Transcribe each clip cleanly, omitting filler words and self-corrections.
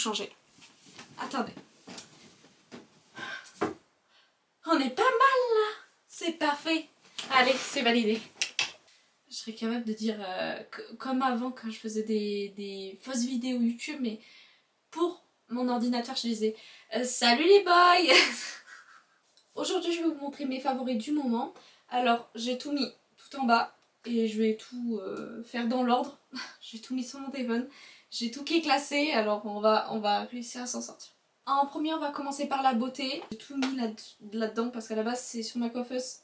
changer. Attendez. On est pas mal là. C'est parfait. Allez, c'est validé. Je serais capable de dire comme avant quand je faisais des fausses vidéos YouTube, mais pour mon ordinateur je disais salut les boys. Aujourd'hui je vais vous montrer mes favoris du moment. Alors j'ai tout mis tout en bas et je vais tout faire dans l'ordre. J'ai tout mis sur mon téléphone. J'ai tout qui est classé, alors on va réussir à s'en sortir. En premier on va commencer par la beauté. J'ai tout mis là-dedans parce qu'à la base c'est sur ma coiffeuse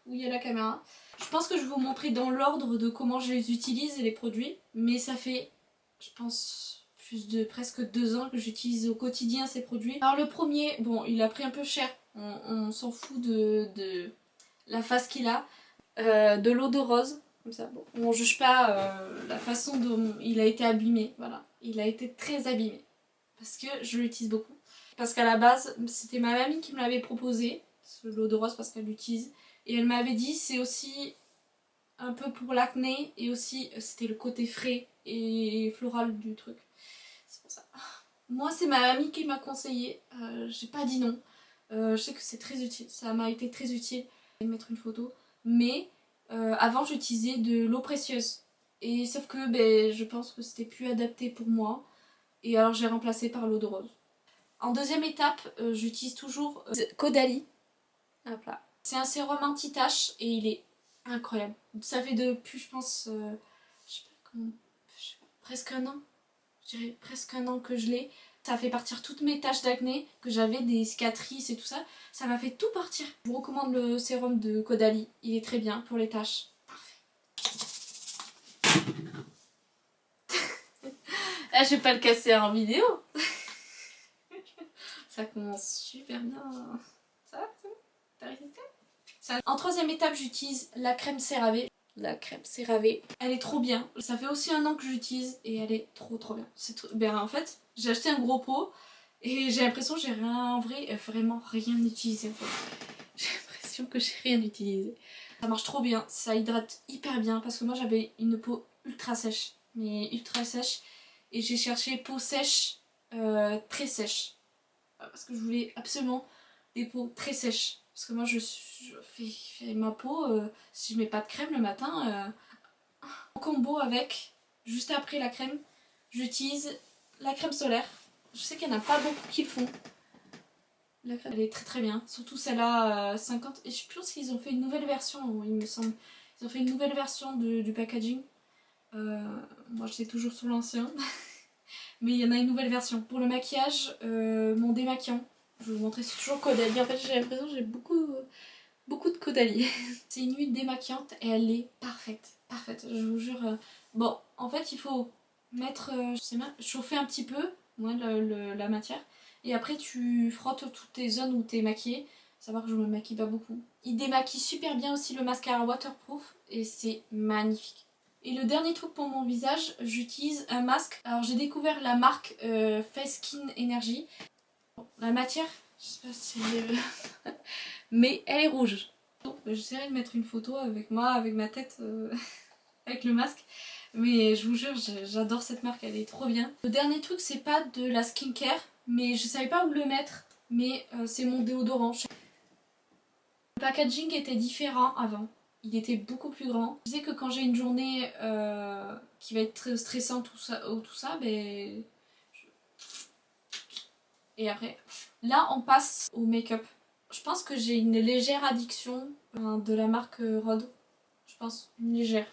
où il y a la caméra. Je pense que je vais vous montrer dans l'ordre de comment je les utilise et les produits. Mais ça fait, je pense, plus de presque 2 ans que j'utilise au quotidien ces produits. Alors le premier, bon il a pris un peu cher. On s'en fout de la face qu'il a. De l'eau de rose. Comme ça, bon. On juge pas la façon dont il a été abîmé. Voilà. Il a été très abîmé. Parce que je l'utilise beaucoup. Parce qu'à la base, c'était ma mamie qui me l'avait proposé. Ce l'eau de rose parce qu'elle l'utilise. Et elle m'avait dit c'est aussi un peu pour l'acné. Et aussi c'était le côté frais et floral du truc. C'est pour ça. Moi c'est ma mamie qui m'a conseillé. J'ai pas dit non. Je sais que c'est très utile. Ça m'a été très utile de mettre une photo. Mais avant j'utilisais de l'eau précieuse. Et sauf que je pense que c'était plus adapté pour moi. Et alors j'ai remplacé par l'eau de rose. En deuxième étape, j'utilise toujours Caudalie. Hop là. C'est un sérum anti-tache et il est incroyable. Ça fait depuis, je pense, je sais pas comment, presque un an. Je dirais presque un an que je l'ai. Ça fait partir toutes mes taches d'acné, que j'avais des cicatrices et tout ça. Ça m'a fait tout partir. Je vous recommande le sérum de Caudalie. Il est très bien pour les taches. Parfait. Ah, je vais pas le casser en vidéo. Ça commence super bien. Ça va, c'est bon? T'as résisté? En troisième étape, j'utilise la crème CeraVe. La crème CeraVe, elle est trop bien. Ça fait aussi un an que j'utilise et elle est trop bien. En fait, j'ai acheté un gros pot et j'ai l'impression que j'ai rien, en vrai, vraiment rien utilisé. En fait. J'ai l'impression que j'ai rien utilisé. Ça marche trop bien, ça hydrate hyper bien parce que moi j'avais une peau ultra sèche. Mais ultra sèche. Et j'ai cherché peau sèche, très sèche. Parce que je voulais absolument des peaux très sèches. Parce que moi je fais ma peau, si je mets pas de crème le matin, en combo avec, juste après la crème, j'utilise la crème solaire. Je sais qu'il n'y en a pas beaucoup qui le font. La crème elle est très bien, surtout celle-là 50. Et je pense qu'ils ont fait une nouvelle version, il me semble. Ils ont fait une nouvelle version du packaging. Moi j'étais toujours sur l'ancien. Mais il y en a une nouvelle version. Pour le maquillage, mon démaquillant. Je vais vous montrer, c'est toujours Caudalie. En fait, j'ai l'impression que j'ai beaucoup de Caudalie. C'est une huile démaquillante et elle est parfaite. Parfaite, je vous jure. Bon, en fait, il faut mettre, je sais pas, chauffer un petit peu la matière. Et après, tu frottes toutes tes zones où tu es maquillée. Savoir que je me maquille pas beaucoup. Il démaquille super bien aussi le mascara waterproof et c'est magnifique. Et le dernier truc pour mon visage, j'utilise un masque. Alors j'ai découvert la marque Face Skin Energy. Bon, la matière, je sais pas si mais elle est rouge. Donc j'essaierai de mettre une photo avec moi, avec ma tête, avec le masque. Mais je vous jure, j'adore cette marque, elle est trop bien. Le dernier truc, c'est pas de la skincare, mais je savais pas où le mettre. Mais c'est mon déodorant. Le packaging était différent avant. Il était beaucoup plus grand. Je sais que quand j'ai une journée qui va être très stressante ou tout ça, et après, là on passe au make-up. Je pense que j'ai une légère addiction de la marque Rhode. Je pense, une légère.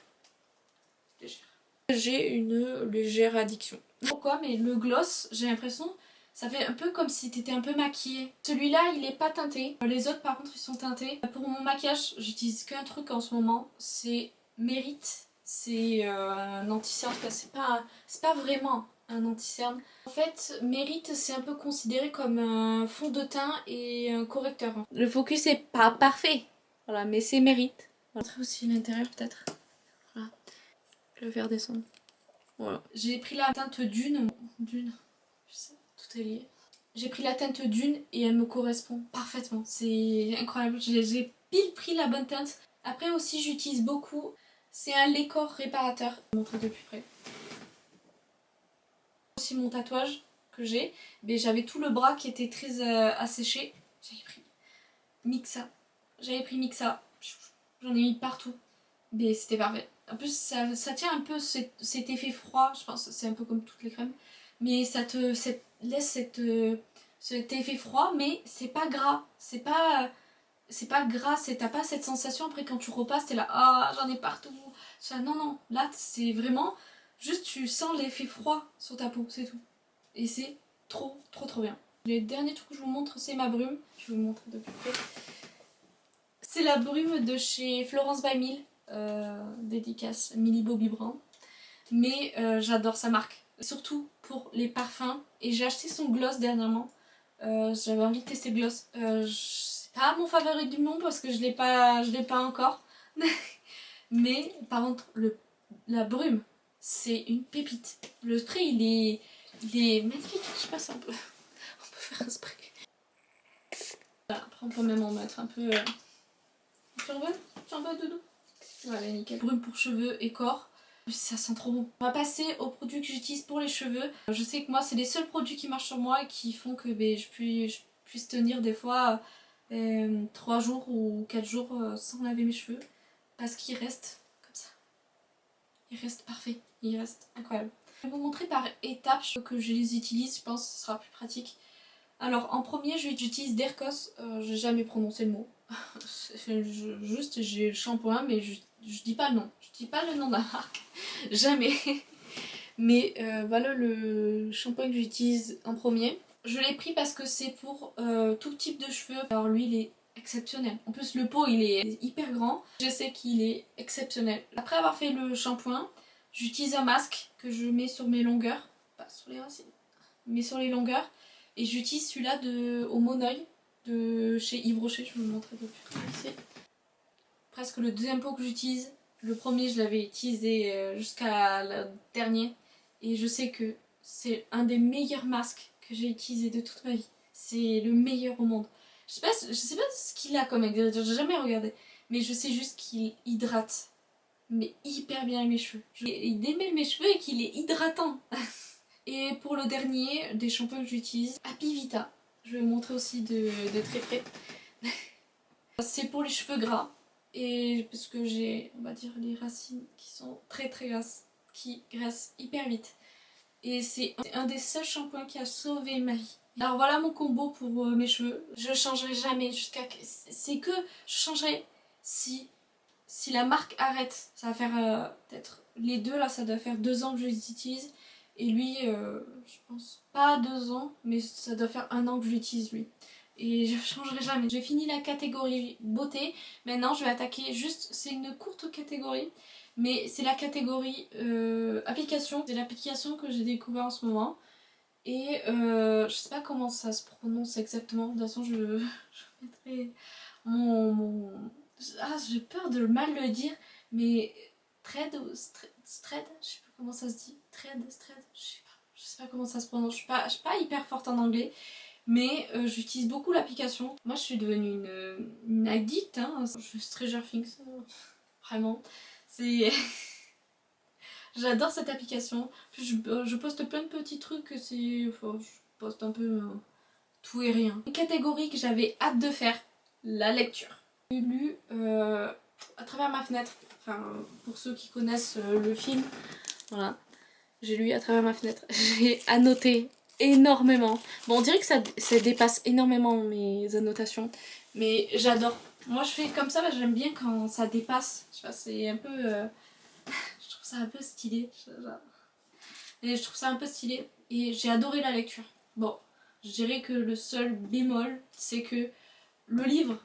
J'ai une légère addiction. Pourquoi? Mais le gloss, j'ai l'impression, ça fait un peu comme si t'étais un peu maquillée. Celui-là, il est pas teinté. Les autres, par contre, ils sont teintés. Pour mon maquillage, j'utilise qu'un truc en ce moment, c'est Mérite. C'est un anti-cerne, c'est pas vraiment un anti-cerne. En fait, Mérite, c'est un peu considéré comme un fond de teint et un correcteur. Le focus est pas parfait, voilà, mais c'est Mérite. On va montrer aussi l'intérieur peut-être. Voilà. Je vais le faire descendre. Voilà. J'ai pris la teinte Dune. Je sais, tout est lié. J'ai pris la teinte Dune et elle me correspond parfaitement. C'est incroyable. J'ai pile pris la bonne teinte. Après aussi j'utilise beaucoup. C'est un Lécor réparateur. Je vais vous montrer de plus près. Aussi mon tatouage. que j'ai, mais j'avais tout le bras qui était très asséché. J'avais pris Mixa. J'en ai mis partout. Mais c'était parfait. En plus, ça tient un peu cet effet froid, je pense, c'est un peu comme toutes les crèmes. Mais ça te laisse cet effet froid, mais c'est pas gras. C'est pas gras, t'as pas cette sensation après quand tu repasses, t'es là, ah j'en ai partout. Ça, non, non, là c'est vraiment juste tu sens l'effet froid sur ta peau, c'est tout. Et c'est trop, trop, trop bien. Le dernier truc que je vous montre, c'est ma brume. Je vais vous montrer de plus près. C'est la brume de chez Florence by Mill, dédicace Millie Bobby Brown. Mais j'adore sa marque, surtout pour les parfums. Et j'ai acheté son gloss dernièrement. J'avais envie de tester le gloss. C'est pas mon favori du monde parce que je l'ai pas encore. Mais par contre, la brume, c'est une pépite. Le spray, il est magnifique. Je sais pas si on peut faire un spray. Après, on peut même en mettre un peu. Tu en veux, doudou? Voilà, nickel. Brume pour cheveux et corps. Ça sent trop bon. On va passer aux produits que j'utilise pour les cheveux. Je sais que moi, c'est les seuls produits qui marchent sur moi et qui font que je puisse tenir des fois 3 jours ou 4 jours sans laver mes cheveux. Parce qu'ils restent comme ça. Ils restent parfaits. Ils restent incroyables. Je vais vous montrer par étapes que je les utilise. Je pense que ce sera plus pratique. Alors, en premier, j'utilise Dercos. J'ai jamais prononcé le mot. Juste, j'ai le shampoing, mais je dis pas le nom. Je dis pas le nom de la marque. Jamais. Mais voilà le shampoing que j'utilise en premier. Je l'ai pris parce que c'est pour tout type de cheveux. Alors lui, il est exceptionnel. En plus, le pot, il est hyper grand. Je sais qu'il est exceptionnel. Après avoir fait le shampoing, j'utilise un masque que je mets sur mes longueurs. Pas sur les racines, mais sur les longueurs. Et j'utilise celui-là au Monoeil de chez Yves Rocher. Je vais vous montrer de plus près. C'est presque le deuxième pot que j'utilise. Le premier, je l'avais utilisé jusqu'à le dernier. Et je sais que c'est un des meilleurs masques que j'ai utilisé de toute ma vie. C'est le meilleur au monde. Je sais pas ce qu'il a comme ingrédient, j'ai jamais regardé. Mais je sais juste qu'il hydrate. Mais hyper bien mes cheveux. Il démêle mes cheveux et qu'il est hydratant. Et pour le dernier, des shampoings que j'utilise, Happy Vita. Je vais vous montrer aussi de très près. C'est pour les cheveux gras. Et parce que j'ai, on va dire, les racines qui sont très très grasses, qui graissent hyper vite. Et c'est un des seuls shampoings qui a sauvé ma vie. Alors voilà mon combo pour mes cheveux. Je changerai jamais jusqu'à... C'est que je changerai si la marque arrête. Ça va faire peut-être... Les deux là, ça doit faire 2 ans que je les utilise. Et lui, je pense pas 2 ans, mais ça doit faire 1 an que je l'utilise lui. Et je changerai jamais. J'ai fini la catégorie beauté. Maintenant, je vais attaquer juste... C'est une courte catégorie. Mais c'est la catégorie application. C'est l'application que j'ai découvert en ce moment. Et je sais pas comment ça se prononce exactement. De toute façon, je mettrai mon... Ah, j'ai peur de mal le dire. Mais thread ou thread, je sais pas comment ça se dit. Thread, je sais pas comment ça se prononce. Je suis pas hyper forte en anglais. Mais j'utilise beaucoup l'application. Moi, je suis devenue une addict. Hein. Je Stranger Things. Vraiment. C'est... J'adore cette application. Je poste plein de petits trucs. Enfin, je poste un peu tout et rien. Une catégorie que j'avais hâte de faire, la lecture. J'ai lu à travers ma fenêtre. Enfin, pour ceux qui connaissent le film. Voilà. J'ai lu à travers ma fenêtre. J'ai annoté énormément. Bon, on dirait que ça dépasse énormément mes annotations. Mais j'adore. Moi, je fais comme ça, j'aime bien quand ça dépasse. Je sais pas, c'est un peu... je trouve ça un peu stylé. Et je trouve ça un peu stylé. Et j'ai adoré la lecture. Bon, je dirais que le seul bémol, c'est que le livre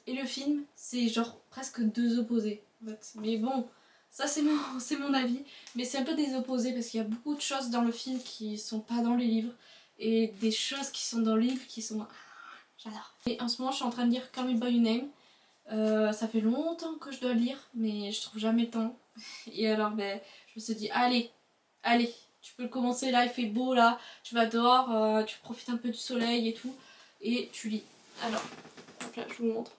et le film, c'est genre presque 2 opposés. En fait. Mais bon, ça c'est mon avis. Mais c'est un peu des opposés parce qu'il y a beaucoup de choses dans le film qui sont pas dans les livres. Et des choses qui sont dans le livre qui sont... J'adore. Et en ce moment, je suis en train de lire Call Me By Your Name. Ça fait longtemps que je dois le lire, mais je trouve jamais le temps. Et alors, ben, je me suis dit, allez, tu peux le commencer là, il fait beau là, tu vas dehors, tu profites un peu du soleil et tout, et tu lis. Alors, hop là, je vous montre.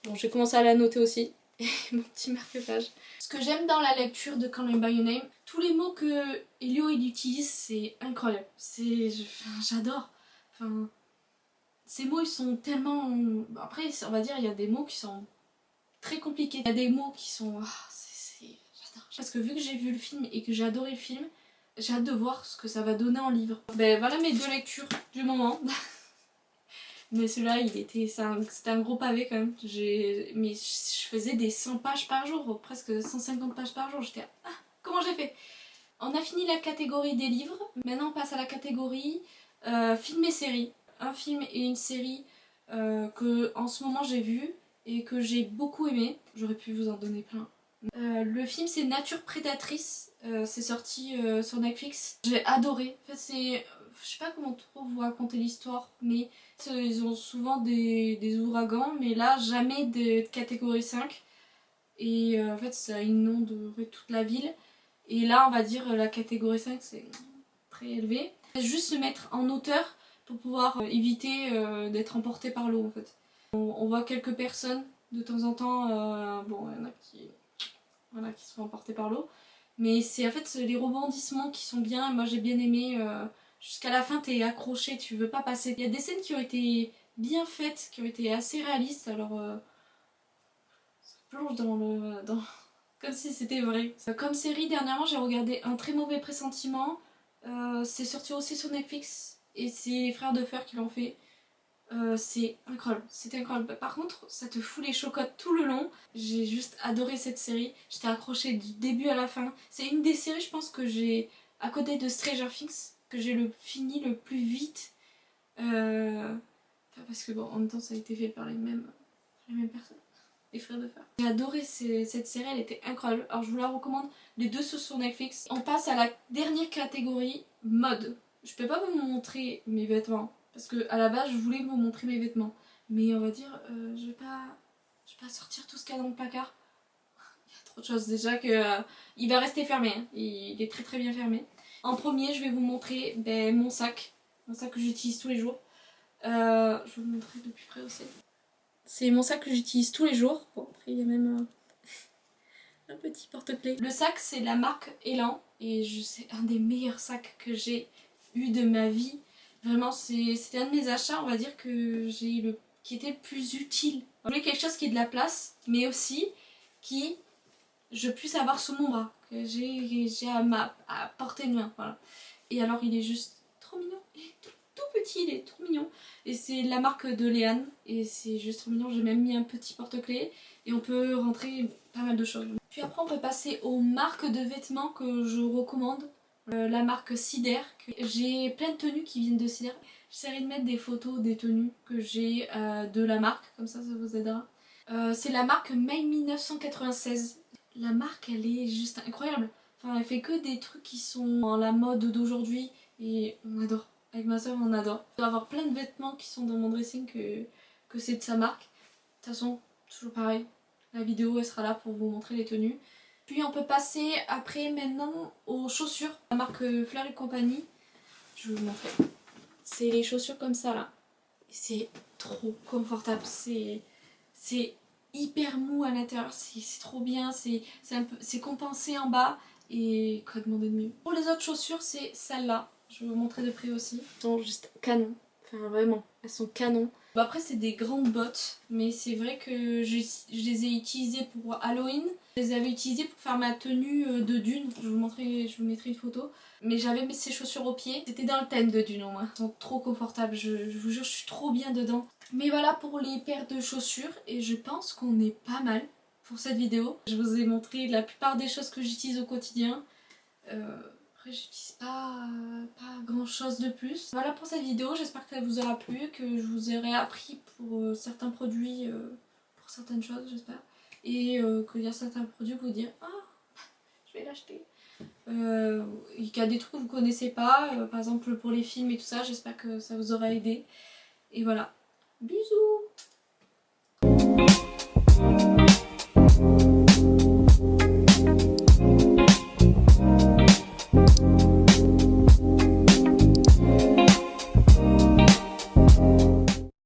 Bon, j'ai commencé à la noter aussi, et mon petit marque-page. Ce que j'aime dans la lecture de Call Me By Your Name, tous les mots que Elio il utilise, c'est incroyable. J'adore. Enfin, ces mots ils sont tellement... Après on va dire il y a des mots qui sont très compliqués. Il y a des mots qui sont... J'adore. Parce que vu que j'ai vu le film et que j'ai adoré le film, j'ai hâte de voir ce que ça va donner en livre. Ben voilà mes 2 lectures du moment. Mais celui-là, c'était un gros pavé quand même. Mais je faisais des 100 pages par jour, presque 150 pages par jour. J'étais ah, comment j'ai fait? On a fini la catégorie des livres. Maintenant, on passe à la catégorie films et séries. Un film et une série que en ce moment j'ai vu et que j'ai beaucoup aimé. J'aurais pu vous en donner plein. Le film c'est Nature Prédatrice, c'est sorti sur Netflix. J'ai adoré. En fait, je sais pas comment trop vous raconter l'histoire, mais ils ont souvent des ouragans, mais là jamais de catégorie 5. Et en fait ça inonde toute la ville. Et là on va dire la catégorie 5 c'est très élevé. Juste se mettre en hauteur pour pouvoir éviter d'être emporté par l'eau en fait. On voit quelques personnes de temps en temps, bon il y en a qui se font emporter par l'eau. Mais c'est en fait les rebondissements qui sont bien, moi j'ai bien aimé, jusqu'à la fin t'es accroché, tu veux pas passer. Il y a des scènes qui ont été bien faites, qui ont été assez réalistes, alors ça plonge comme si c'était vrai. Comme série, dernièrement j'ai regardé Un très mauvais pressentiment, c'est sorti aussi sur Netflix, et c'est les frères de Fer qui l'ont fait. C'est incroyable, c'était incroyable. Par contre, ça te fout les chocottes tout le long. J'ai juste adoré cette série. J'étais accrochée du début à la fin. C'est une des séries, je pense, que j'ai, à côté de Stranger Things, que j'ai fini le plus vite. Parce que bon, en même temps, ça a été fait par les mêmes personnes. Les frères de fer. J'ai adoré cette série, elle était incroyable. Alors je vous la recommande, les 2 sont sur Netflix. On passe à la dernière catégorie, mode. Je peux pas vous montrer mes vêtements. Parce que à la base je voulais vous montrer mes vêtements. Mais on va dire, je vais pas sortir tout ce qu'il y a dans le placard. Il y a trop de choses déjà que il va rester fermé. Hein. Il est très très bien fermé. En premier je vais vous montrer mon sac. Mon sac que j'utilise tous les jours. Je vais vous montrer de plus près aussi. C'est mon sac que j'utilise tous les jours. Bon, après il y a même un petit porte-clés. Le sac c'est la marque Elan. Et c'est un des meilleurs sacs que j'ai eu de ma vie. Vraiment, c'était un de mes achats, on va dire, qui était le plus utile. Je voulais quelque chose qui ait de la place, mais aussi qui je puisse avoir sous mon bras, que j'ai à portée de main. Voilà. Et alors, il est juste trop mignon. Il est tout petit, il est trop mignon. Et c'est la marque de Léane, et c'est juste trop mignon. J'ai même mis un petit porte-clés, et on peut rentrer pas mal de choses. Puis après, on peut passer aux marques de vêtements que je recommande. La marque Cider. J'ai plein de tenues qui viennent de Cider. J'essaierai de mettre des photos des tenues que j'ai de la marque, comme ça vous aidera. C'est la marque May 1996. La marque elle est juste incroyable. Enfin elle fait que des trucs qui sont dans la mode d'aujourd'hui et on adore. Avec ma soeur on adore. Je dois avoir plein de vêtements qui sont dans mon dressing que c'est de sa marque. De toute façon, toujours pareil. La vidéo elle sera là pour vous montrer les tenues. Puis on peut passer après maintenant aux chaussures. La marque Fleur et compagnie. Je vais vous montrer. C'est les chaussures comme ça là. C'est trop confortable. C'est hyper mou à l'intérieur. C'est trop bien. C'est compensé en bas. Et quoi demander de mieux. Pour les autres chaussures, c'est celles-là. Je vais vous montrer de près aussi. Elles sont juste canon. Enfin vraiment, elles sont canon. Bon, après c'est des grandes bottes, mais c'est vrai que je les ai utilisées pour Halloween. Je les avais utilisées pour faire ma tenue de Dune. Je vous mettrai une photo. Mais j'avais mis ces chaussures aux pieds. C'était dans le thème de Dune au moins. Elles sont trop confortables, je vous jure, je suis trop bien dedans. Mais voilà pour les paires de chaussures. Et je pense qu'on est pas mal pour cette vidéo. Je vous ai montré la plupart des choses que j'utilise au quotidien. Après j'utilise pas grand chose de plus. Voilà pour cette vidéo, j'espère que ça vous aura plu, que je vous aurai appris pour certains produits, pour certaines choses j'espère. Et qu'il y a certains produits que vous dire ah je vais l'acheter. Il y a des trucs que vous connaissez pas, par exemple pour les films et tout ça, j'espère que ça vous aura aidé. Et voilà, bisous.